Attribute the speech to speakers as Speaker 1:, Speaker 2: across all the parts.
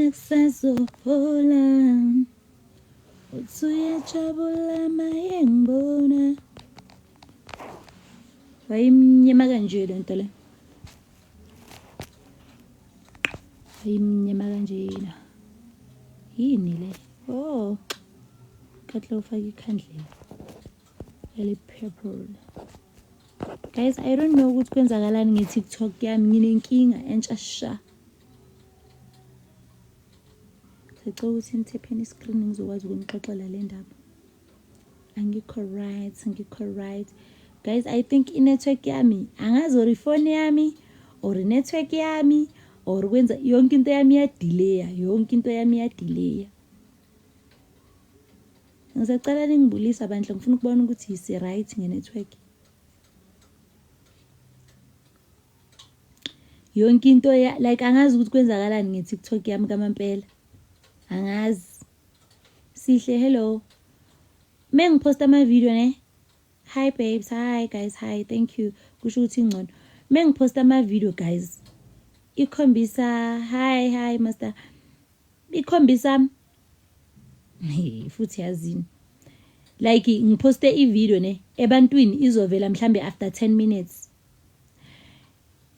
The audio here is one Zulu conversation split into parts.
Speaker 1: nakusazohola utsuyajabula mayengibona wayimnyama kanje lento le wayimnyama kanjena yini le oh kahle ufaka ikhandlela ele purple. Guys, I don't know ukuthi kwenzakalani ngeTikTok yami nginenkinga entsha. Ngicela ukuthi nithapheni iscreen ngizokwazi ukunixoxela le ndaba. Angikho right. Guys, I think i-network yami angazi or ifone yami or network yami or kwenza yonke into yami yadelaya. Ngisacela ningibulisa bandla ngifuna ukubona ukuthi isi right nge-network. Yonke into like angazi ukuthi kwenzakalani ngeTikTok yami kamampela. Angazi. Sihle hello. Mengiposta ama video ne. Hi babes, hi guys, hi, thank you. Kusho ukuthi ngcono. Mengiposta ama video guys. Ikhombisa hi master. Ikhombisa futhi yazini. Like ngiposte i-video ne ebantwini izovela mhlambe after 10 minutes.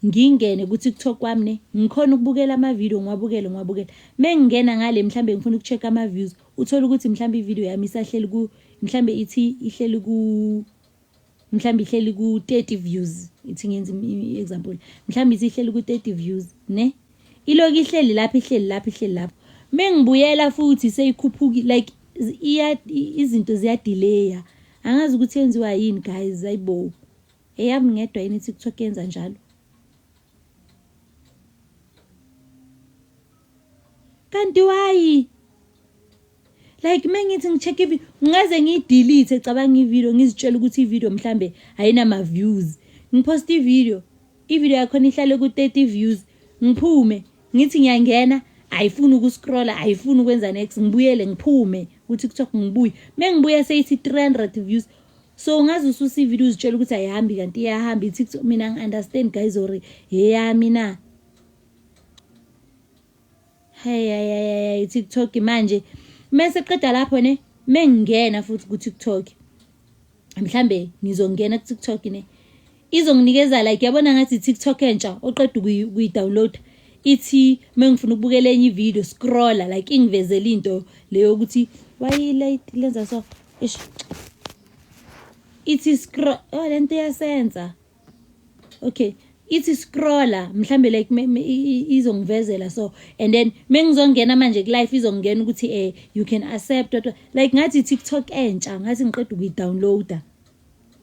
Speaker 1: Ngingene ku TikTok kwami ne ngikhona ukubukela ama video ngiwabukele mengingena ngale mhlambe ngifuna ukucheck ama views uthola ukuthi mhlambe i-video yami isahleli ku mhlambe ihleli ku 30 views ithi ngenza example mhlambe ihleli ku 30 views ne iloku ihleli lapha mengibuyela futhi seyikhuphuki like izinto ziyadelaya angazi ukuthi yenziwa yini guys ayibo eyami ngedwa yini TikTok yenza njalo. Kanti why? Like mengithi ngicheck ivideo ngaze ngiyidelete ecabanga ivideo ngizitshela ukuthi ivideo mhlambe ayina ma views. Ngipost ivideo yakho ihlale ku 30 views. Ngiphume ngithi ngiyangena ayifuni ukuscrolla ayifuni ukwenza next ngibuyele ngiphume ku TikTok ngibuye. Mengibuya seyithi 300 views. So ngaze ususa ivideo uzitshela ukuthi ayihambi kanti iyahamba iTikTok mina ngiunderstand guys or yeyami na. Hey TikTok manje mase qeda lapho ne mengingena futhi ku TikTok mhlambe ngizongena ku TikTok ne izonginikeza like yabona ngathi TikTok entsha oqeda ukuyi-download ithi mengifuna ukubukela enye video scrolla like ingivezela into leyo ukuthi why late lenza so ithi scroll lento yasenza okay ithi scrolla mhlambe like izongivezela so and then mengizongena manje ku live izongena ukuthi you can accept like ngathi TikTok entsha ngathi ngiqeda ukuyi-downloada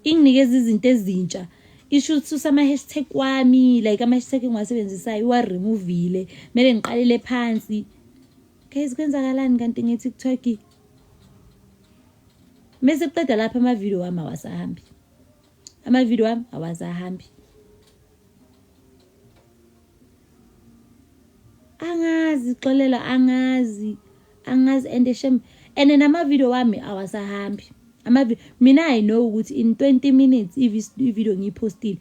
Speaker 1: inginikeza izinto ezintsha isho susa ama hashtag wami like ama hashtag engiwasebenzisayo wa removeile mele ngiqalele phansi guys kwenzakalani kanti ngeTikTok mase qeda lapha ama video wami awasahambi angazi xolela angazi and shem and nama video wami awasahambi mina I know ukuthi in 20 minutes i-video ngiyipostile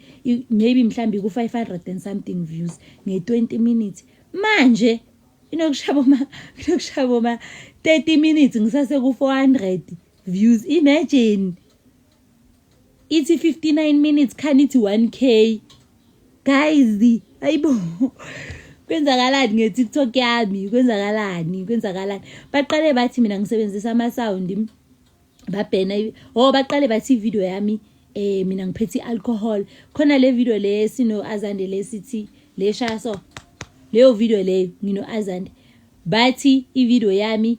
Speaker 1: maybe mhlambi ku 500 and something views nge 20 minutes manje inokushaba ma 30 minutes ngisase ku 400 views imagine ithi 59 minutes khanithi 1k guys ayibo kwenzakalani ngeTikTok yami kwenzakalani baqale bathi mina ngisebenzisa ama sound babhena baqale bathi video yami mina ngiphethe alcohol khona le video le sino Azande le sithi le shaso leyo video le ngino Azande bathi i-video yami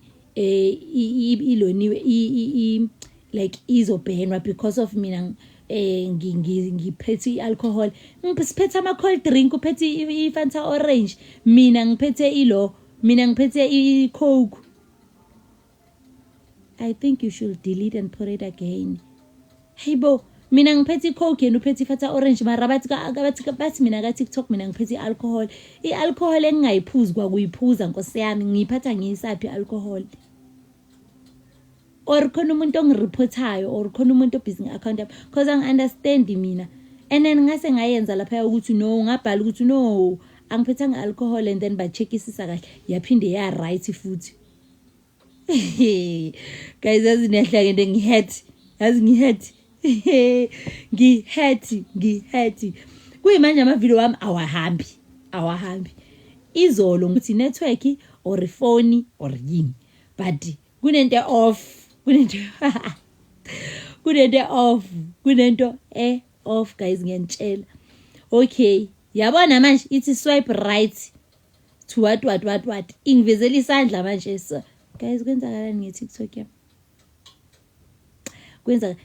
Speaker 1: iloniwe like izobhenwa because of mina ngiphethe i-alcohol ngiphethe ama cold drink uphethe i-Fanta orange mina ngiphethe i-Coke. I think you should delete and put it again. Hey bo mina ngiphethe i-Coke and uphethe i-Fanta orange mara bathi mina ka TikTok mina ngiphethe i-alcohol engingayiphuzi kwakuyiphuza nkosi yami ngiyiphatha ngiyisaphi i-alcohol or khona umuntu ongireportayo or khona umuntu obusy account yami because angi understand mina and then ngase ngayenza lapha ukuthi no ngabhala ukuthi no angiphethanga alcohol and then bacheckisisa kahle yaphinde ya right futhi. Guys, yazi niyahlangene ngihead. Yazi ngihead. Ngihead. Kuyimanje ama video wami awahambi. Izolo ukuthi network or phone or yini. But kunento off. Kunento off guys ngiyantshela. Okay, yabona manje ithi swipe right to what. Ingivezela isandla manje so. Guys, kwenzakalani ngeTikTok yami?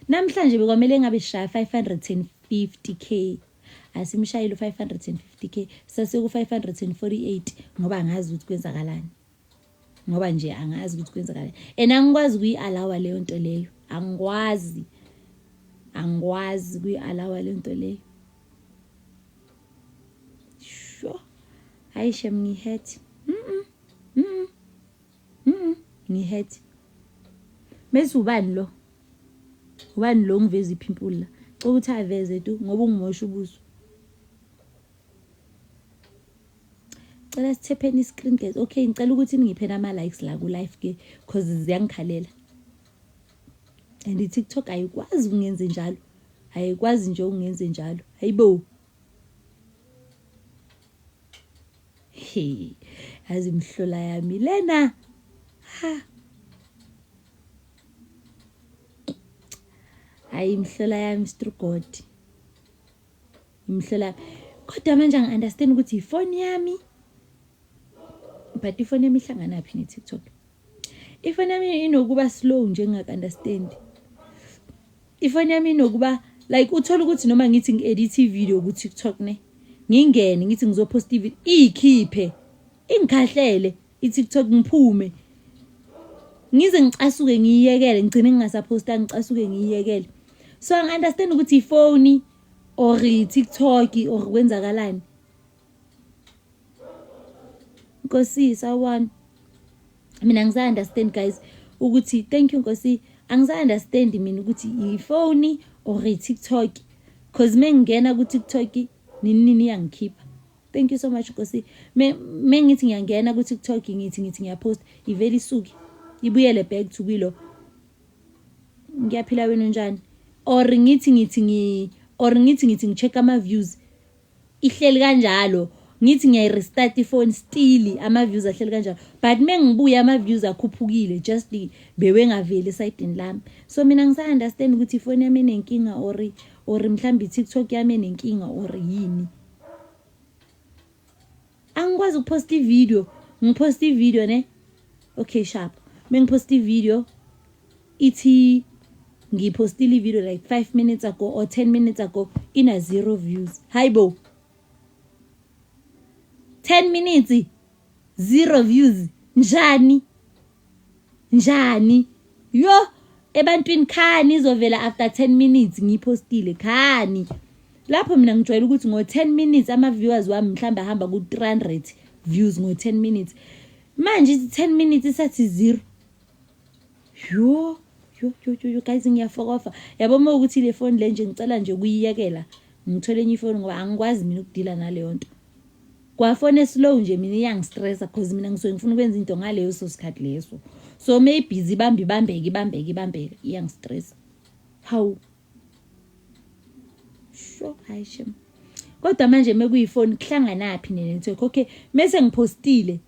Speaker 1: Namhlanje bekwamele ngabe shaya 550k. Asimshayile 550k. Sase ku 548 ngoba angazi ukuthi kwenzakalani. Ngoba nje angazi ukuthi kwenzakalani. Angikwazi kuyialawa leyo nto leyo. Angikwazi kuyialawa leyo nto leyo. Sure. Hayi shem ngihead. Ngihead. Mase ubani lo ngiveza ipimple la. Ukuthi aveze tu ngoba ungimosha ubuso. Cela sithepeni screen guys. Okay, ngicela ukuthi ningiphena ama likes la ku live ke because ziyangikhalela. And iTikTok ayikwazi ungenze njalo. Ayikwazi nje ungenze njalo. Hayibo. Azimhlola yami lena. Ha. Imhlola yami Mr God. Imhlola. Kodwa manje ngi-understand ukuthi ifone yami. But ifone yami ihlangana phi neTikTok? Ifone yami inokuba slow nje ngingaka-understand. Ifone yami inokuba like uthola ukuthi noma ngithi ngi-edit video ku TikTok ne. Ngingene ngithi ngizopost video ikhiphe. Ingikhahlele iTikTok ngiphume. Ngize ngicasuke ngiyekele ngicine ngingasaposta ngicasuke ngiyekele. So I understand ukuthi ifone or TikTok or kwenzakalani. Nkosi sawani. Mina ngisa understand guys ukuthi thank you Nkosi. Angisa understand mina ukuthi ifone or TikTok cause mengena ku TikTok nini yangikhipha. Thank you so much Nkosi. Mengithi ngiyangena ku TikTok ngithi ngiyapost iveli suki. Ibuyele back to kwilo. Ngiyaphila wena njani? Or ngithi ngicheck ama views. Ihleli kanjalo. Ngithi ngiyirestart ifone still ama views ahleli kanjalo. But mengibuya ama views akhuphukile just bewe ngaveli esayidini lami. So mina ngisa understand ukuthi ifone yami enenkinga or mhlambi TikTok yami enenkinga or yini. Angikwazi ukupost video. Ngipost video ne. Okay sharp. Mengipost video ithi ngipostile video like 5 minutes ago or 10 minutes ago ina 0 views. Hayibo. 10 minutes 0 views. Njani? Yo ebantwini khani izovela after 10 minutes ngipostile khani. Lapho mina ngijwayele ukuthi ngo 10 minutes ama viewers wami mhlamba hamba ku 300 views ngo 10 minutes. Manje 10 minutes isathi 0. Yo guys ngiyafokofa. Yabo uma ukuthi le phone le nje ngicela nje ukuyiyekela. Ngithole enye ifone ngoba angikwazi mina ukudila naleyo nto. Kwa phone slow nje mina iyangistressa because mina ngisuke ngifuna ukwenza into ngaleyo sikhathi leso. So maybe ibambeke iyangistressa. How? Sure Aisha. Kodwa manje mekuyifone kuhlangana phi network. Okay, mase ngipostile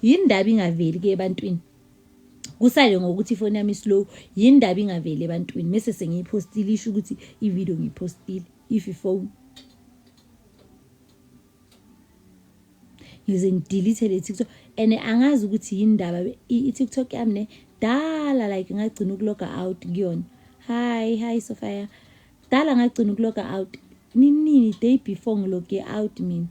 Speaker 1: yindaba ingaveli ke ebantwini. Kusale ngokuthi ifone yami slow yindaba ingaveli ebantwini mase sengiyipostile isho ukuthi ivideo ngiyipostile if ifone ngize ngidelete le TikTok and angazi ukuthi yindaba iTikTok yami ne dala like ngagcina ukuloga out kuyona. Hi Sophia. Dala ngagcina ukuloga out nini day before ngiloge out mina.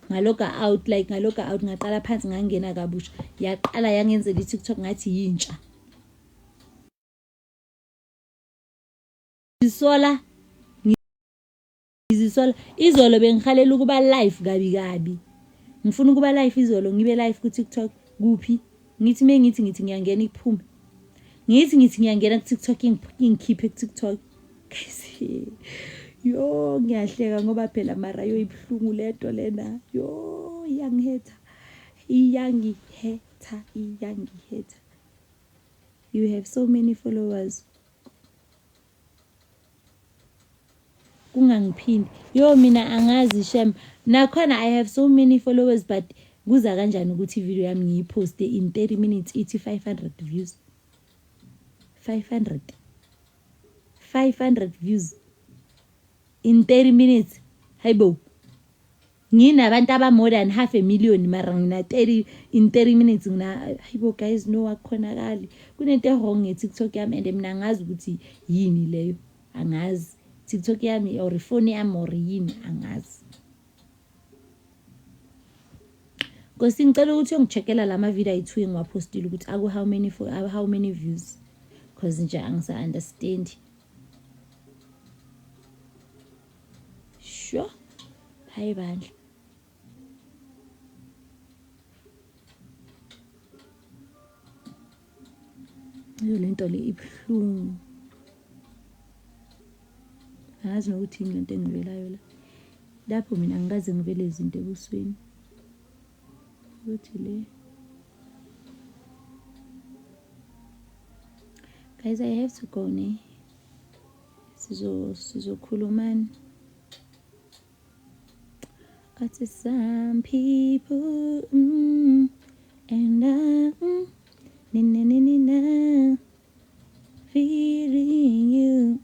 Speaker 1: Ngaloga out ngaqala phansi ngangena kabusha. Yaqala yangenzela iTikTok ngathi yintsha. Ngizisola izolo bengikhalela ukuba live kabi. Ngifuna ukuba live izolo ngibe live ku TikTok kuphi? Ngithi ngiyangena iphume. Ngithi ngiyangena ku TikTok ingikhiphe ku TikTok. Guys. yo ngiyahleka ngoba phela mara yo ibhlungu lento lena yo iyangiheta you have so many followers kungangiphindi yo mina angazi shem nakhona I have so many followers but kuza kanjani ukuthi video yami ngiyiposte in 30 minutes ithi 500 views 500 views in 30 minutes hayibo nginabantu aba more than 500,000 mara ngina 30 in 30 minutes ngina hayibo guys no akukhonakali kunento wrong ngeTikTok yami and mina angazi ukuthi yini leyo angazi TikTok yami or phone yami or yini angazi Ngosi ngicela ukuthi ungicheckela lama video ayi2 engiwapostile ukuthi aku how many views because nje angisa understand sure hayi bandla yo lento le ibhlungu azi nokuthi ingento engivelayo la lapho mina ngikaze ngivele izinto ebusweni ukuthi le guys I have to go ne sizokhulumana got some people and na feeling you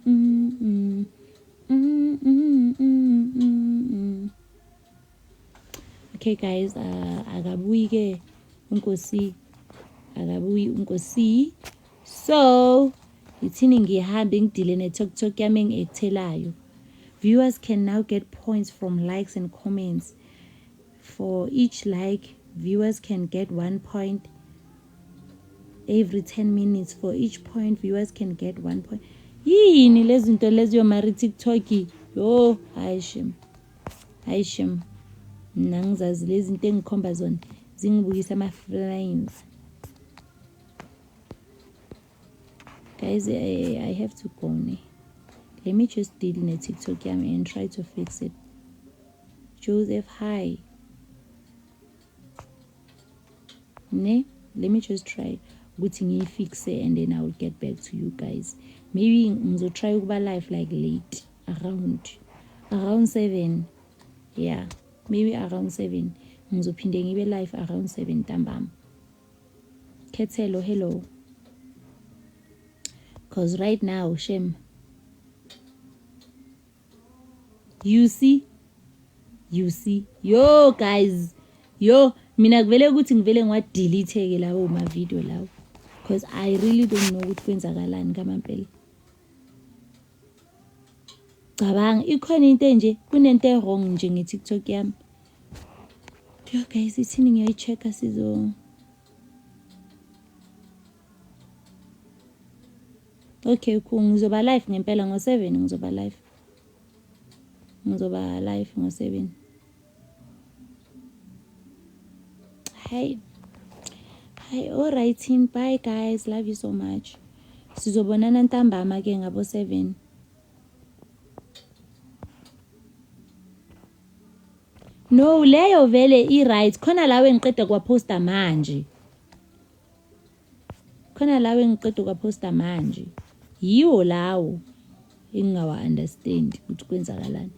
Speaker 1: Okay guys akabuyi ke unkosi so ithini ngihambe ngidile neTikTok yami engithelayo viewers can now get points from likes and comments for each like viewers can get 1 point every 10 minutes for each point viewers can get 1 point yini lezinto leziyo mari TikTok yo hayishem mina ngizazi lezi zinto engikhomba zona zingibukisa ama lines guys I have to go ne let me just deal in TikTok yami and try to fix it Joseph hi ne let me just try ukuthi ngiyifixe and then I will get back to you guys maybe ngizotry ukuba live like late around 7 yeah maybe around 7 ngizophinde ngibe live around 7 ntambama Khethelo hello cause right now shem you see yo guys yo mina kuvele ukuthi ngivele ngiwadelete ke lawo ma video lawo because I really don't know ukuthi kwenzakalani kamampela cabanga ikhona into nje kunento wrong nje ngeTikTok yami yo guys ithini ngiyayichecka okay cool ngizoba live ngempela ngo7 ngizoba live ngo7 Hi all right bye guys love you so much sizobonana ntambama ke ngabo 7 no leyo vele right khona lawe ngiqeda kwaposta manje yiwo lawo engawa understand ukuthi kwenzakalani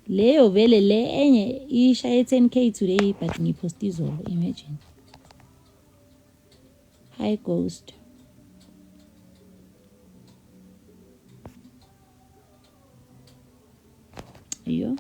Speaker 1: leyo vele le enye ishaye 10k today but ngipost izolo imagine hi ghost yo